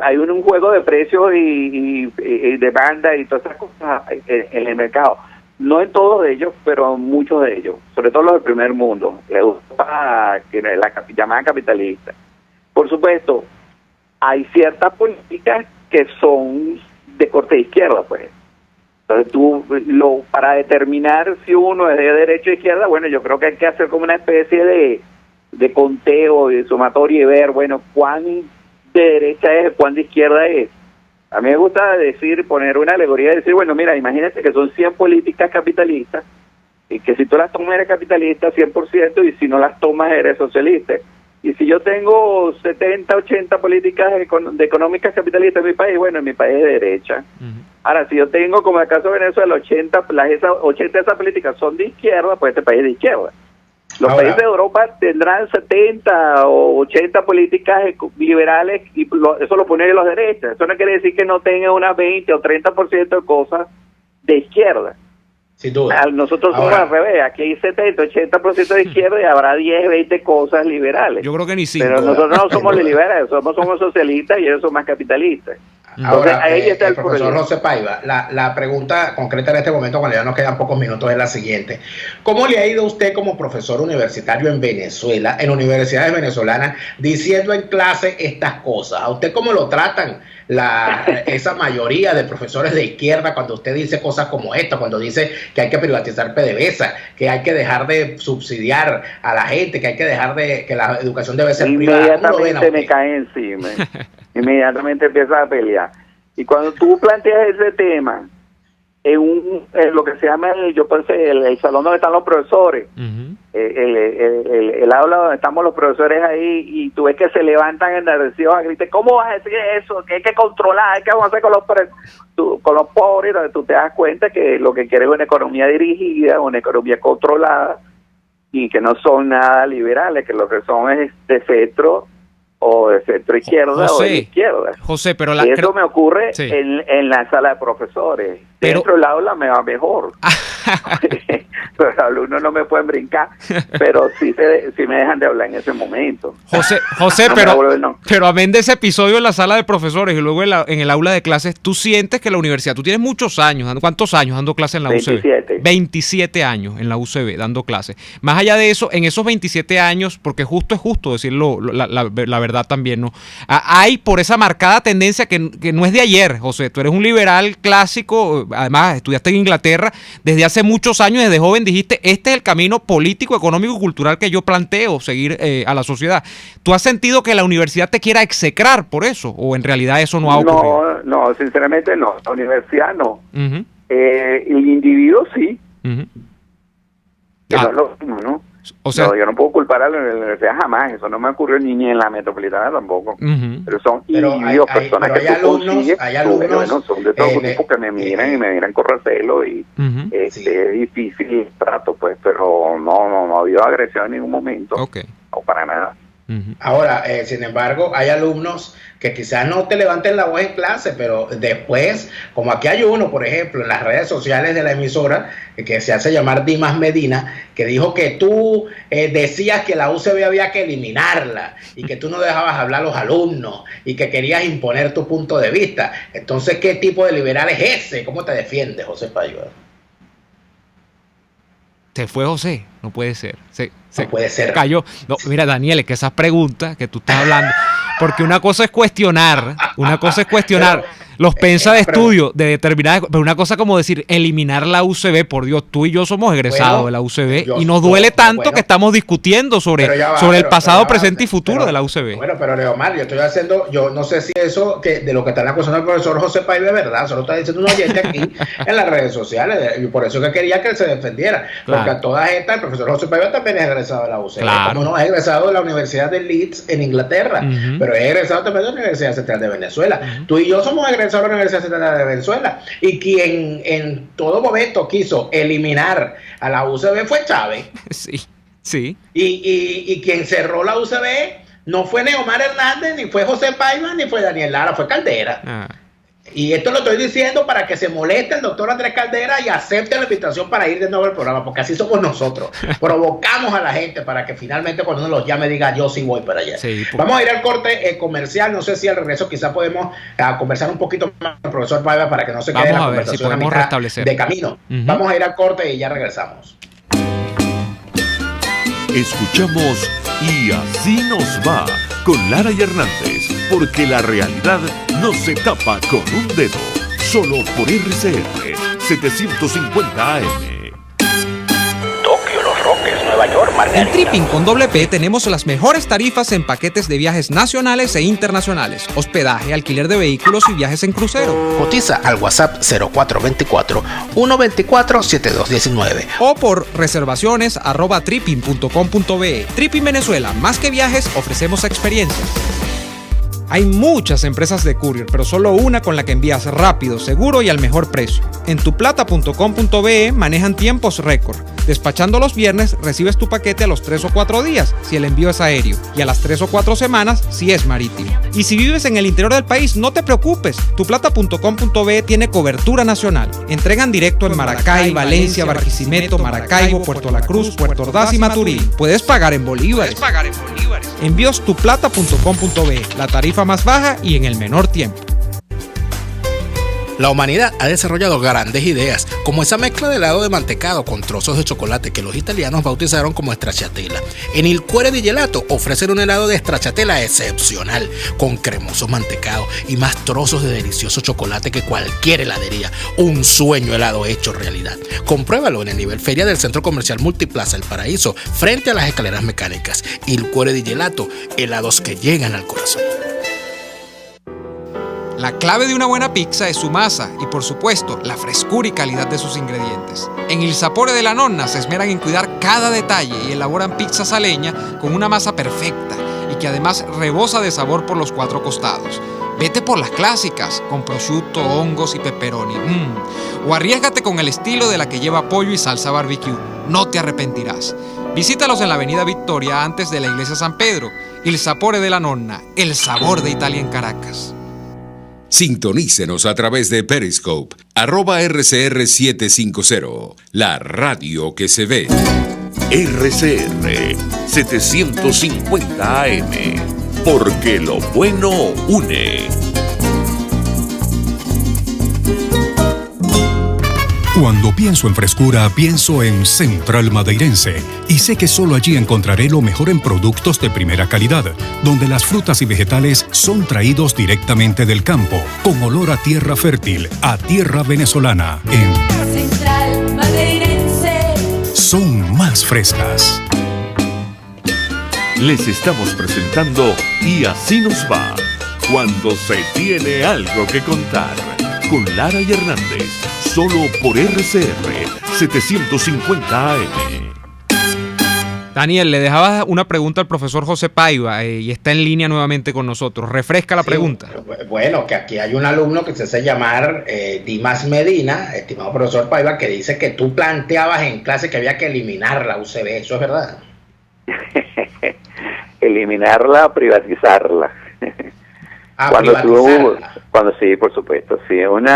Hay un juego de precios y demanda y todas esas cosas en el mercado. No en todos ellos, pero en muchos de ellos, sobre todo los del primer mundo, Europa, que es la llamada capitalista. Por supuesto, hay ciertas políticas que son de corte de izquierda, pues. Entonces para determinar si uno es de derecha o izquierda, bueno, yo creo que hay que hacer como una especie de conteo, de sumatoria y ver, bueno, cuán de derecha es, cuán de izquierda es. A mí me gusta poner una alegoría y decir, bueno, mira, imagínate que son 100 políticas capitalistas y que si tú las tomas eres capitalista 100% y si no las tomas eres socialista. Y si yo tengo 70, 80 políticas económicas capitalistas en mi país, bueno, en mi país es de derecha. Ahora, si yo tengo, como en el caso de Venezuela, 80 de esas políticas son de izquierda, pues este país es de izquierda. Los países de Europa tendrán 70 o 80 políticas liberales y eso lo ponen los derechas. Eso no quiere decir que no tengan unas 20 o 30% de cosas de izquierda. Sin duda. Nosotros somos al revés. Aquí hay 70, 80% de izquierda y habrá 10, 20 cosas liberales. Yo creo que ni 5. Pero nosotros no somos liberales, somos socialistas y ellos son más capitalistas. Ahora, ahí está el profesor José Paiva, la pregunta concreta en este momento, cuando ya nos quedan pocos minutos, es la siguiente. ¿Cómo le ha ido a usted como profesor universitario en Venezuela, en universidades venezolanas, diciendo en clase estas cosas? ¿A usted cómo lo tratan esa mayoría de profesores de izquierda cuando usted dice cosas como esta, cuando dice que hay que privatizar PDVSA, que hay que dejar de subsidiar a la gente, que hay que dejar que la educación debe ser privada? Inmediatamente me cae encima. Inmediatamente empieza a pelear. Y cuando tú planteas ese tema en lo que se llama el salón donde están los profesores, el aula donde estamos los profesores ahí, y tú ves que se levantan enardecidos a gritar, ¿cómo vas a decir eso? Que hay que controlar, ¿qué vamos a hacer con los pobres? Donde tú te das cuenta que lo que quieres es una economía dirigida, una economía controlada, y que no son nada liberales, que lo que son es de centro o de centro izquierda o de izquierda. José, pero eso me ocurre en la sala de profesores. Dentro del aula me va mejor. Los alumnos no me pueden brincar, pero sí me dejan de hablar en ese momento. José, pero amén de ese episodio en la sala de profesores y luego en el aula de clases, ¿tú sientes que la universidad, tú tienes muchos años, ¿cuántos años dando clases en la 27. UCB? 27 años en la UCB dando clases. Más allá de eso, en esos 27 años, porque es justo decirlo, la verdad también, ¿no? Hay por esa marcada tendencia que no es de ayer, José, tú eres un liberal clásico, además estudiaste en Inglaterra, desde hace muchos años, desde joven dijiste, este es el camino político, económico y cultural que yo planteo seguir a la sociedad. ¿Tú has sentido que la universidad te quiera execrar por eso? ¿O en realidad eso no ha ocurrido? No, sinceramente no. La universidad no. El individuo sí. Que no es lo mismo, ¿no? O sea, yo no puedo culpar a la universidad jamás, eso no me ocurrió ni en la metropolitana tampoco. Pero son individuos, personas que tú consigues, son de todo grupo que me miran y me miran con recelo y es difícil el trato, pues, pero no ha habido agresión en ningún momento, o para nada. Ahora, sin embargo, hay alumnos que quizás no te levanten la voz en clase, pero después, como aquí hay uno, por ejemplo, en las redes sociales de la emisora, que se hace llamar Dimas Medina, que dijo que tú decías que la UCB había que eliminarla y que tú no dejabas hablar a los alumnos y que querías imponer tu punto de vista. Entonces, ¿qué tipo de liberal es ese? ¿Cómo te defiendes, José Paiva? Se fue José, no puede ser. No puede ser. Cayó. No, mira, Daniel, es que esas preguntas que tú estás hablando, porque una cosa es cuestionar los pensas de estudio de determinadas, pero una cosa como decir eliminar la UCB, por Dios, tú y yo somos egresados de la UCB y nos duele tanto que estamos discutiendo sobre el pasado, presente y futuro de la UCB. Bueno, pero Leomar, yo no sé si eso que de lo que están acusando al profesor José Paiva es verdad, solo está diciendo un oyente aquí en las redes sociales, y por eso que quería que él se defendiera, porque a todas estas, el profesor José Paiva también es egresado de la UCB, como no es egresado de la Universidad de Leeds en Inglaterra, pero es egresado también de la Universidad Central de Venezuela. Tú y yo somos egresados de la Universidad Central de Venezuela, y quien en todo momento quiso eliminar a la UCB fue Chávez. Sí. Y quien cerró la UCB no fue Neomar Hernández, ni fue José Paiva, ni fue Daniel Lara, fue Caldera. Y esto lo estoy diciendo para que se moleste el doctor Andrés Caldera y acepte la invitación para ir de nuevo al programa, porque así somos nosotros. Provocamos a la gente para que finalmente cuando uno los llame diga yo sí voy para allá. Sí, vamos a ir al corte comercial. No sé si al regreso quizá podemos conversar un poquito más con el profesor Paiva para que no se quede la conversación si podemos restablecer de camino. Vamos a ir al corte y ya regresamos. Escuchamos Y Así Nos Va con Lara y Hernández, porque la realidad no se tapa con un dedo. Solo por RCR 750 AM. Tokio, Los Roques, Nueva York, Margarita. En Tripping con doble P tenemos las mejores tarifas en paquetes de viajes nacionales e internacionales, hospedaje, alquiler de vehículos y viajes en crucero. Cotiza al WhatsApp 0424-124-7219 o por reservaciones @tripping.com.be. Tripping Venezuela, más que viajes, ofrecemos experiencias. Hay muchas empresas de courier, pero solo una con la que envías rápido, seguro y al mejor precio. En tuplata.com.be manejan tiempos récord. Despachando los viernes, recibes tu paquete a los 3 o 4 días, si el envío es aéreo, y a las 3 o 4 semanas, si es marítimo. Y si vives en el interior del país, no te preocupes. Tuplata.com.be tiene cobertura nacional. Entregan directo en Maracay, Valencia, Barquisimeto, Maracaibo, Puerto La Cruz, Puerto Ordaz y Maturín. Puedes pagar en bolívares. Envíos tuplata.com.be, la tarifa más baja y en el menor tiempo. La humanidad ha desarrollado grandes ideas, como esa mezcla de helado de mantecado con trozos de chocolate que los italianos bautizaron como stracciatella. En Il Cuore di Gelato ofrecen un helado de stracciatella excepcional, con cremoso mantecado y más trozos de delicioso chocolate que cualquier heladería. Un sueño helado hecho realidad. Compruébalo en el nivel feria del Centro Comercial Multiplaza El Paraíso, frente a las escaleras mecánicas. Il Cuore di Gelato, helados que llegan al corazón. La clave de una buena pizza es su masa y, por supuesto, la frescura y calidad de sus ingredientes. En Il Sapore della Nonna se esmeran en cuidar cada detalle y elaboran pizzas a leña con una masa perfecta y que además rebosa de sabor por los 4 costados. Vete por las clásicas, con prosciutto, hongos y pepperoni. O arriésgate con el estilo de la que lleva pollo y salsa barbecue. No te arrepentirás. Visítalos en la avenida Victoria antes de la iglesia San Pedro. Il Sapore della Nonna, el sabor de Italia en Caracas. Sintonícenos a través de Periscope, @RCR750, la radio que se ve. RCR 750 AM, porque lo bueno une. Cuando pienso en frescura, pienso en Central Madeirense. Y sé que solo allí encontraré lo mejor en productos de primera calidad, donde las frutas y vegetales son traídos directamente del campo, con olor a tierra fértil, a tierra venezolana. En Central Madeirense son más frescas. Les estamos presentando Y Así Nos Va, cuando se tiene algo que contar, con Lara y Hernández, solo por RCR 750 AM. Daniel, le dejaba una pregunta al profesor José Paiva y está en línea nuevamente con nosotros. Refresca la pregunta. Bueno, que aquí hay un alumno que se hace llamar Dimas Medina, estimado profesor Paiva, que dice que tú planteabas en clase que había que eliminar la UCB. ¿Eso es verdad? Eliminarla, privatizarla. Cuando sí, por supuesto, sí, un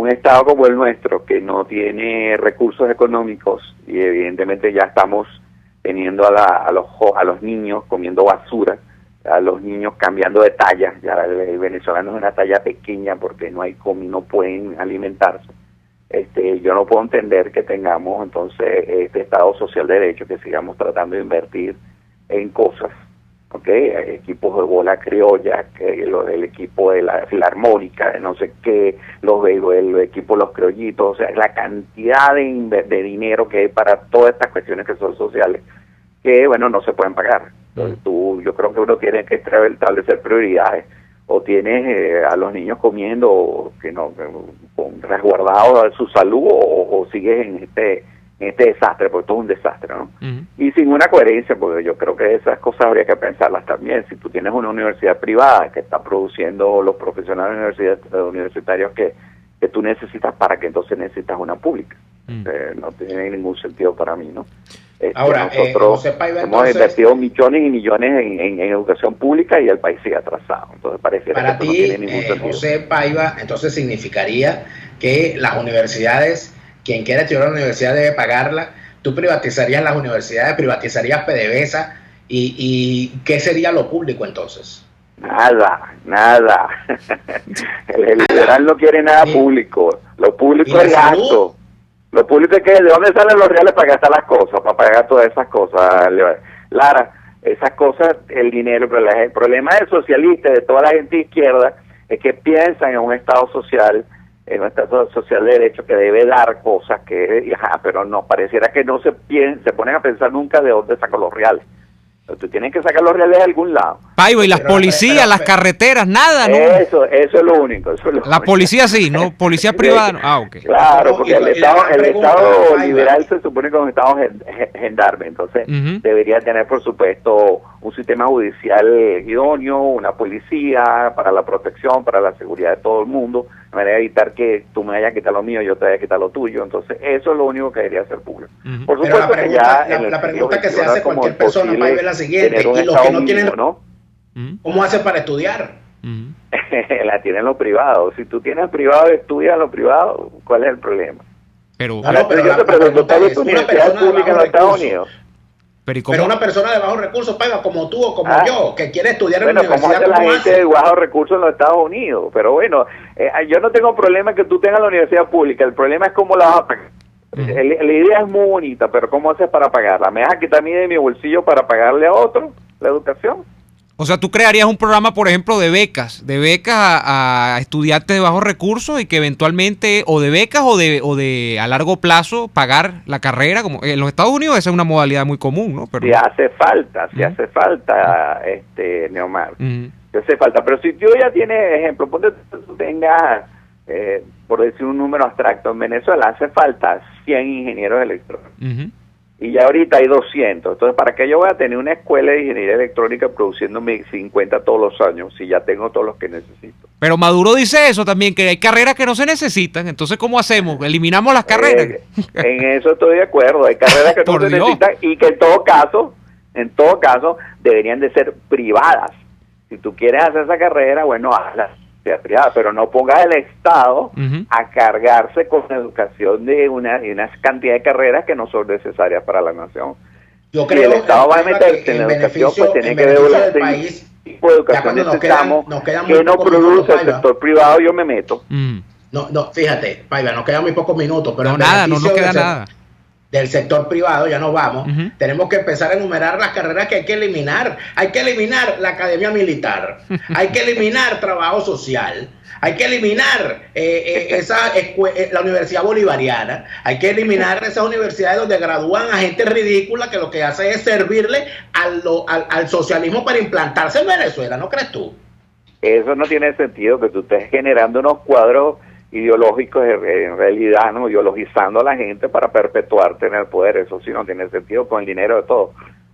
estado como el nuestro que no tiene recursos económicos y evidentemente ya estamos teniendo a los niños comiendo basura, a los niños cambiando de talla, ya el venezolano es una talla pequeña porque no pueden alimentarse. Yo no puedo entender que tengamos entonces este estado social de derecho, que sigamos tratando de invertir en cosas. Equipos de bola criolla, el equipo de la filarmónica, de no sé qué, el equipo de los criollitos, o sea, la cantidad de dinero que hay para todas estas cuestiones que son sociales, que bueno, no se pueden pagar. Entonces yo creo que uno tiene que establecer prioridades, o tienes a los niños comiendo resguardados de su salud, o sigues en este desastre, porque todo es un desastre, ¿no? Y sin una coherencia, porque yo creo que esas cosas habría que pensarlas también. Si tú tienes una universidad privada que está produciendo los profesionales universitarios que tú necesitas, ¿para qué entonces necesitas una pública? No tiene ningún sentido para mí, ¿no? Ahora, nosotros hemos invertido millones y millones en educación pública y el país sigue atrasado. Entonces pareciera para que ti, no tiene ningún sentido. José Paiva, entonces significaría que las universidades, quien quiera estudiar en la universidad debe pagarla. Tú privatizarías las universidades, privatizarías PDVSA, y ¿qué sería lo público entonces? Nada. El liberal no quiere nada público. Lo público es gasto. Lo público es que de dónde salen los reales para gastar las cosas, para pagar todas esas cosas. Lara, esas cosas, el dinero, pero el problema del socialista, de toda la gente de izquierda, es que piensan en un Estado social, en un Estado social de derecho que debe dar cosas pero no, pareciera que no se ponen a pensar nunca de dónde sacan los reales. Tú tienes que sacar los reales de algún lado. Paiva, y las policías, las carreteras, nada, ¿no? Eso es lo único. La policía sí, ¿no? Policía privada, no. Ok. Claro, porque el Estado liberal se supone que es un Estado gendarme, entonces debería tener, por supuesto, un sistema judicial idóneo, una policía para la protección, para la seguridad de todo el mundo, de manera de evitar que tú me vayas a quitar lo mío, yo te vaya a quitar lo tuyo. Entonces, eso es lo único que debería ser público. Por supuesto, la pregunta que se hace cualquier persona, Paiva, es la siguiente: ¿y los que no tienen, cómo hacen para estudiar? La tienen los privados. Si tú tienes privado y estudias lo privado, ¿cuál es el problema? Pero yo te pregunto, ¿cuál es tu universidad pública en los Estados Unidos? Pero una persona de bajos recursos, Paiva, como tú o como yo, que quiere estudiar en la universidad. ¿Cómo hace la gente de bajos recursos en los Estados Unidos? Pero bueno, yo no tengo problema que tú tengas la universidad pública, el problema es cómo la vas a pagar. La idea es muy bonita, pero ¿cómo haces para pagarla? ¿Me vas a quitar a mí de mi bolsillo para pagarle a otro la educación? O sea, tú crearías un programa, por ejemplo, de becas a estudiantes de bajos recursos y que eventualmente, o de becas o de a largo plazo, pagar la carrera. Como en los Estados Unidos esa es una modalidad muy común, ¿no? Pero... Si hace falta, Neomar. Si hace falta. Pero si tú ya tienes, ejemplo, ponte tú tengas, por decir un número abstracto, en Venezuela hace falta 100 ingenieros electrónicos. Y ya ahorita hay 200. Entonces, ¿para qué yo voy a tener una escuela de ingeniería electrónica produciéndome 50 todos los años si ya tengo todos los que necesito? Pero Maduro dice eso también, que hay carreras que no se necesitan. Entonces, ¿cómo hacemos? ¿Eliminamos las carreras? En eso estoy de acuerdo. Hay carreras que no se necesitan y que en todo caso, deberían de ser privadas. Si tú quieres hacer esa carrera, bueno, hazla privada, pero no pongas el Estado a cargarse con la educación de una cantidad de carreras que no son necesarias para la nación. Yo creo que el Estado va a meterse en la educación, pues tiene que ver el tipo de educación necesitamos que no produce el sector privado. Yo me meto. No, fíjate, Paiva, nos quedan muy pocos minutos, pero no nos queda nada. Del sector privado, ya nos vamos, tenemos que empezar a enumerar las carreras que hay que eliminar. Hay que eliminar la academia militar, hay que eliminar trabajo social, hay que eliminar la Universidad Bolivariana, hay que eliminar esas universidades donde gradúan a gente ridícula que lo que hace es servirle al socialismo para implantarse en Venezuela, ¿no crees tú? Eso no tiene sentido, que tú estés generando unos cuadros ideológicos en realidad, ¿no? Ideologizando a la gente para perpetuarte en el poder. Eso sí no tiene sentido con el dinero de todos,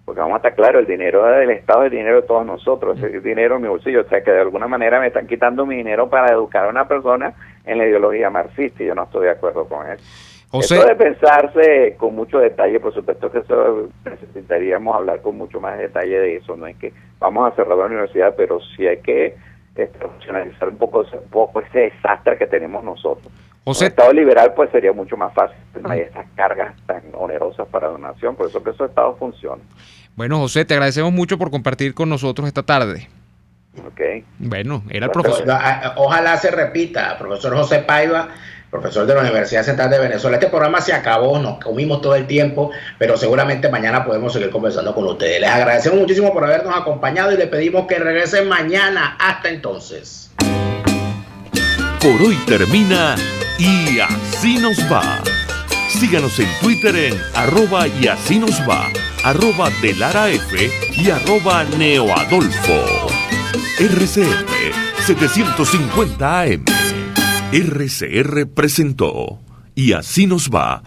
porque vamos a estar claros, el dinero del Estado es el dinero de todos nosotros, es el dinero en mi bolsillo. O sea que de alguna manera me están quitando mi dinero para educar a una persona en la ideología marxista y yo no estoy de acuerdo con eso. José, eso de pensarse con mucho detalle, por supuesto que eso necesitaríamos hablar con mucho más detalle de eso. No es que vamos a cerrar la universidad, pero sí hay que profesionalizar un poco ese desastre que tenemos nosotros. José, el Estado liberal pues sería mucho más fácil, no hay estas cargas tan onerosas para la nación, por eso que esos estados funcionan. Bueno, José, te agradecemos mucho por compartir con nosotros esta tarde. Okay. Bueno, era el profesor. Ojalá se repita, profesor José Paiva, profesor de la Universidad Central de Venezuela. Este programa se acabó, nos comimos todo el tiempo, pero seguramente mañana podemos seguir conversando con ustedes. Les agradecemos muchísimo por habernos acompañado y les pedimos que regresen mañana. Hasta entonces. Por hoy termina Y Así Nos Va. Síganos en Twitter en @YASíNosVa, @DeLaraF y @NeoAdolfo. RCR 750 AM. RCR presentó Y Así Nos Va